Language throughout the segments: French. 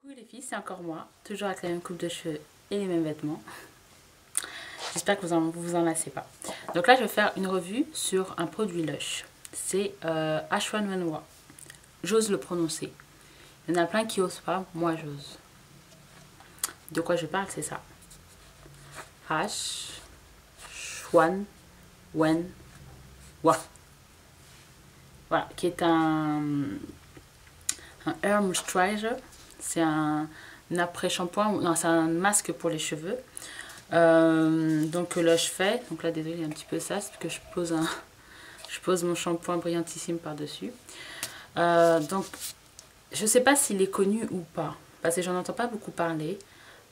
Coucou les filles, c'est encore moi, toujours avec la même coupe de cheveux et les mêmes vêtements. J'espère que vous en lassez pas. Donc là, je vais faire une revue sur un produit Lush. C'est H1N1. J'ose le prononcer. Il y en a plein qui osent pas, moi j'ose. De quoi je parle, c'est ça. H1N1. Voilà, qui est un hair moisturizer. C'est un après-shampoing, non, c'est un masque pour les cheveux. Donc là je fais, donc là désolé il y a un petit peu ça, c'est parce que je pose mon shampoing brillantissime par dessus. Donc je sais pas s'il est connu ou pas, parce que j'en entends pas beaucoup parler.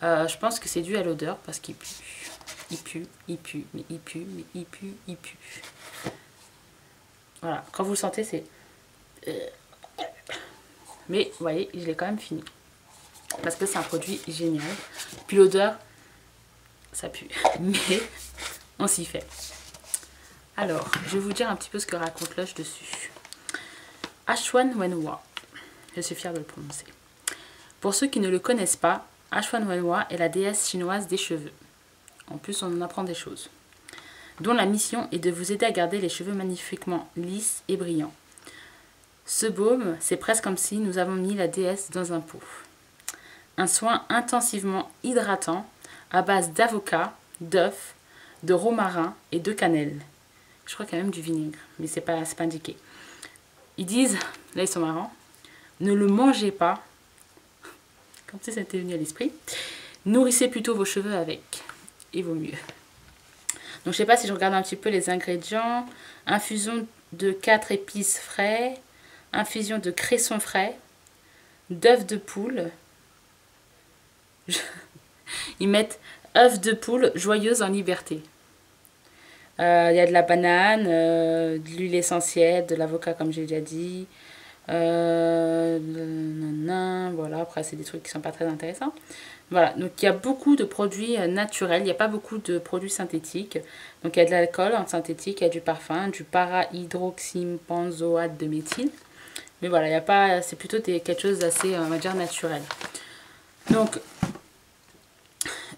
Je pense que c'est dû à l'odeur, parce qu'il pue. Il pue. Voilà, quand vous le sentez c'est... Mais vous voyez, je l'ai quand même fini. Parce que c'est un produit génial. Puis l'odeur, ça pue. Mais on s'y fait. Alors, je vais vous dire un petit peu ce que raconte Lush dessus. H1N1. Je suis fière de le prononcer. Pour ceux qui ne le connaissent pas, H1N1 est la déesse chinoise des cheveux. En plus, on en apprend des choses. Dont la mission est de vous aider à garder les cheveux magnifiquement lisses et brillants. Ce baume, c'est presque comme si nous avons mis la déesse dans un pot. Un soin intensivement hydratant à base d'avocat, d'œuf, de romarin et de cannelle. Je crois qu'il y a même du vinaigre, mais c'est pas indiqué. Ils disent, là ils sont marrants, ne le mangez pas, comme si ça t'était venu à l'esprit. Nourrissez plutôt vos cheveux avec, et vaut mieux. Donc je sais pas si je regarde un petit peu les ingrédients. Infusion de 4 épices frais, infusion de cresson frais, d'œufs de poule. Ils mettent œufs de poule joyeuse en liberté. Il y a de la banane, de l'huile essentielle, de l'avocat comme j'ai déjà dit. Voilà, après c'est des trucs qui sont pas très intéressants. Voilà, donc il y a beaucoup de produits naturels, il n'y a pas beaucoup de produits synthétiques. Donc il y a de l'alcool en synthétique, il y a du parfum, du para-hydroxypenzoate de méthyle. Mais voilà, il y a pas, c'est plutôt quelque chose d'assez, on va dire, naturel. Donc,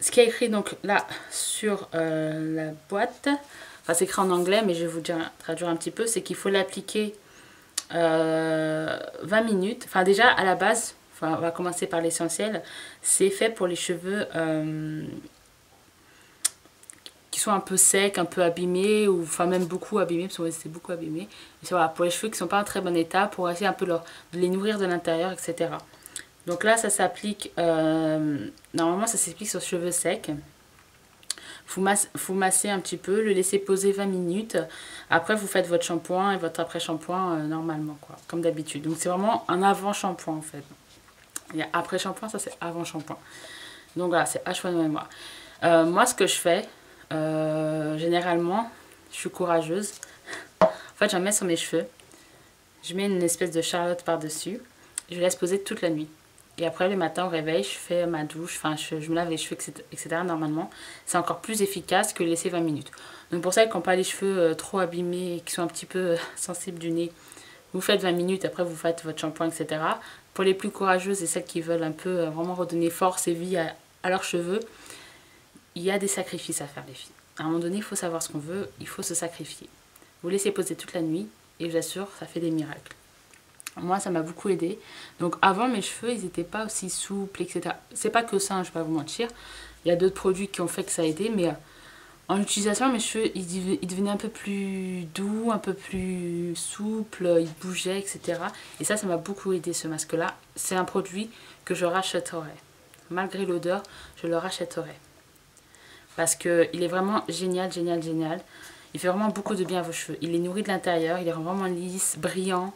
ce qui est écrit donc là sur la boîte, enfin c'est écrit en anglais, mais je vais vous traduire un petit peu, c'est qu'il faut l'appliquer 20 minutes. Enfin déjà à la base, enfin on va commencer par l'essentiel, c'est fait pour les cheveux qui sont un peu secs, un peu abîmés, ou enfin même beaucoup abîmés, parce que c'est beaucoup abîmé. Et voilà, pour les cheveux qui sont pas en très bon état, pour essayer un peu de les nourrir de l'intérieur, etc. Donc là, ça s'applique, normalement ça s'applique sur cheveux secs. Faut masser un petit peu, le laisser poser 20 minutes. Après, vous faites votre shampoing et votre après-shampoing normalement, quoi, comme d'habitude. Donc c'est vraiment un avant-shampoing en fait. Il y a après-shampoing, ça c'est avant-shampoing. Donc voilà, c'est H1N1. Moi, ce que je fais, généralement, je suis courageuse. En fait, j'en mets sur mes cheveux. Je mets une espèce de charlotte par-dessus. Je laisse poser toute la nuit. Et après, le matin, au réveil, je fais ma douche, enfin, je me lave les cheveux, etc. Normalement, c'est encore plus efficace que laisser 20 minutes. Donc, pour ça, quand pas les cheveux trop abîmés et qui sont un petit peu sensibles du nez, vous faites 20 minutes, après, vous faites votre shampoing, etc. Pour les plus courageuses et celles qui veulent un peu vraiment redonner force et vie à leurs cheveux, il y a des sacrifices à faire, les filles. À un moment donné, il faut savoir ce qu'on veut, il faut se sacrifier. Vous laissez poser toute la nuit et je vous assure, ça fait des miracles. Moi, ça m'a beaucoup aidé. Donc, avant, mes cheveux, ils n'étaient pas aussi souples, etc. C'est pas que ça, hein, je vais pas vous mentir. Il y a d'autres produits qui ont fait que ça a aidé, mais en utilisation, mes cheveux, ils devenaient un peu plus doux, un peu plus souples, ils bougeaient, etc. Et ça m'a beaucoup aidé, ce masque-là. C'est un produit que je rachèterai. Malgré l'odeur, je le rachèterai. Parce qu'il est vraiment génial, génial, génial. Il fait vraiment beaucoup de bien à vos cheveux. Il les nourrit de l'intérieur, il les rend vraiment lisses, brillants.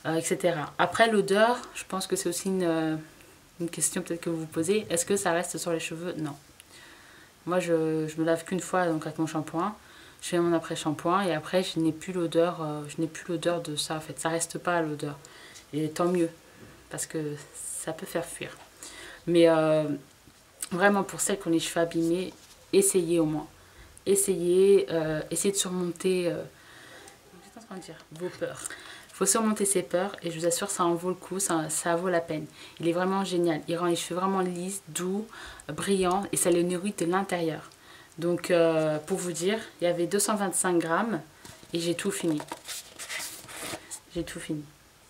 Etc. Après l'odeur, je pense que c'est aussi une question peut-être que vous vous posez. Est-ce que ça reste sur les cheveux? Non. Moi je me lave qu'une fois donc avec mon shampoing. Je fais mon après-shampoing et après je n'ai plus l'odeur de ça en fait. Ça reste pas à l'odeur. Et tant mieux. Parce que ça peut faire fuir. Mais vraiment pour celles qui ont les cheveux abîmés, essayez au moins. Essayez de surmonter vos peurs. faut surmonter ses peurs et je vous assure ça en vaut le coup, ça vaut la peine. Il est vraiment génial, il rend les cheveux vraiment lisses, doux, brillants et ça les nourrit de l'intérieur. Donc pour vous dire, il y avait 225 grammes et j'ai tout fini. J'ai tout fini.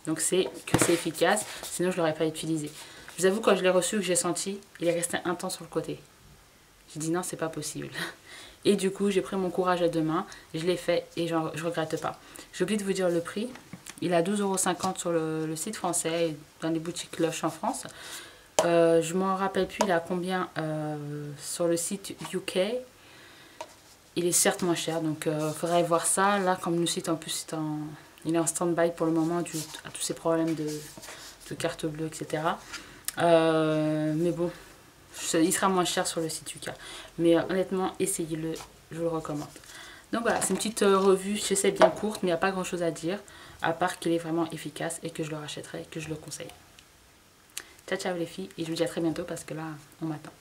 Donc c'est efficace, sinon je ne l'aurais pas utilisé. Je vous avoue, quand je l'ai reçu, que j'ai senti, il est resté un temps sur le côté. J'ai dit non, c'est pas possible. Et du coup, j'ai pris mon courage à deux mains, je l'ai fait et je regrette pas. J'ai oublié de vous dire le prix. Il a 12,50 € sur le site français et dans les boutiques Lush en France. Je m'en rappelle plus, il a combien sur le site UK. Il est certes moins cher, donc il faudrait voir ça. Là, comme le site en plus il est en stand-by pour le moment dû à tous ces problèmes de carte bleue, etc. Mais bon, il sera moins cher sur le site UK. Mais honnêtement, essayez-le, je vous le recommande. Donc voilà, c'est une petite revue, je sais, bien courte, mais il n'y a pas grand chose à dire, à part qu'il est vraiment efficace et que je le rachèterai et que je le conseille. Ciao ciao les filles, et je vous dis à très bientôt parce que là, on m'attend.